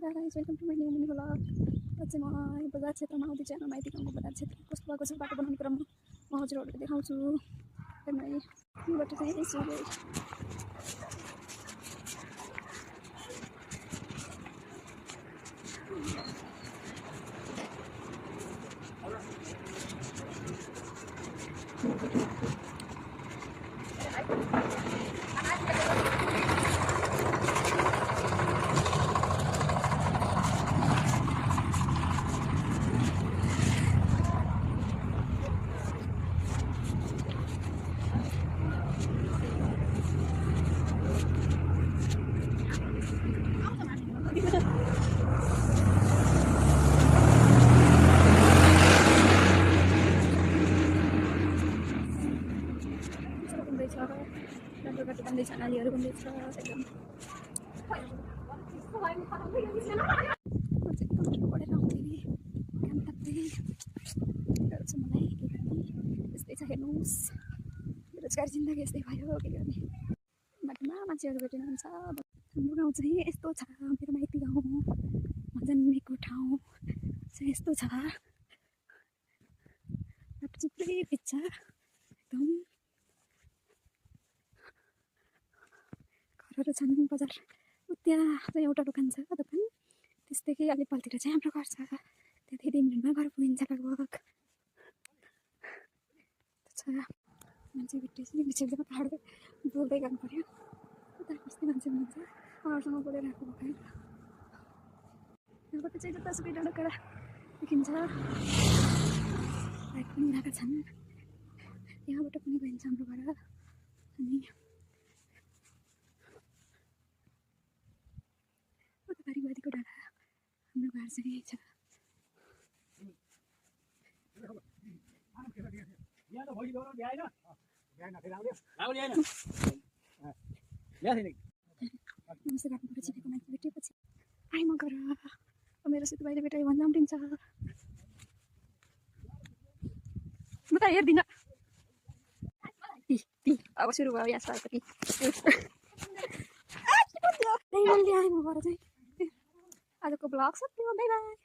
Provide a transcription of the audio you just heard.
guys, welcome to my new mini vlog. आज चाहिँ म बजार क्षेत्रमा आउँदैछु हैन, माइती गाउँको बजार क्षेत्र कस्तो भएको छ बाटो बनाउने क्रममा म हजुरहरुलाई देखाउँछु। हेर्नु है, यो बाटो चाहिँ यसो राम्रो बाटो बन्दैछ, नालीहरू बन्दैछ एकदम। पढेर आउँदै काम ताप्दै छ मलाई के गर्ने, यस्तै छ हेर्नुहोस् बेरोजगार जिन्दगी यस्तै भयो के गर्ने। बाटोमा मान्छेहरू भेटिनुहुन्छ। हाम्रो गाउँ चाहिँ यस्तो छ, मेरो माइती गाउँ म जन्मेको ठाउँ चाहिँ यस्तो छ। बाटो चाहिँ पुरै पिच छ एकदम। घरहरू छन्, बजार त्यहाँ चाहिँ एउटा दोकान छ, दोकान त्यसदेखि अलिक पल्तिर चाहिँ हाम्रो घर छ। त्यहाँ 2 मिनटमा घर पुगिन्छ लगभग। मान्छे भेटेपछि बिचमा पहाड बोल्दै गर्नु पर्यो। उता कस्तो मान्छे हुनुहुन्छ पहाडसँग बोलेर आएको भएन। यहाँबाट चाहिँ जतासुकै डाँडा देखिन्छ। बाइक पनि गएका छन्, यहाँबाट पनि गइन्छ हाम्रो घर। अनि बारीको डाँडा हाम्रो घर चाहिँ छ। नमस्ते राख्नु चिनेको मान्छे भेटेपछि आइ म घर। मेरो साथीभाइले भेटायो भन्दा पनि दिन्छ। म त हेर्दिनँ। अब सुरु भयो यहाँ सबै आजको ब्लग सक्यो। By by.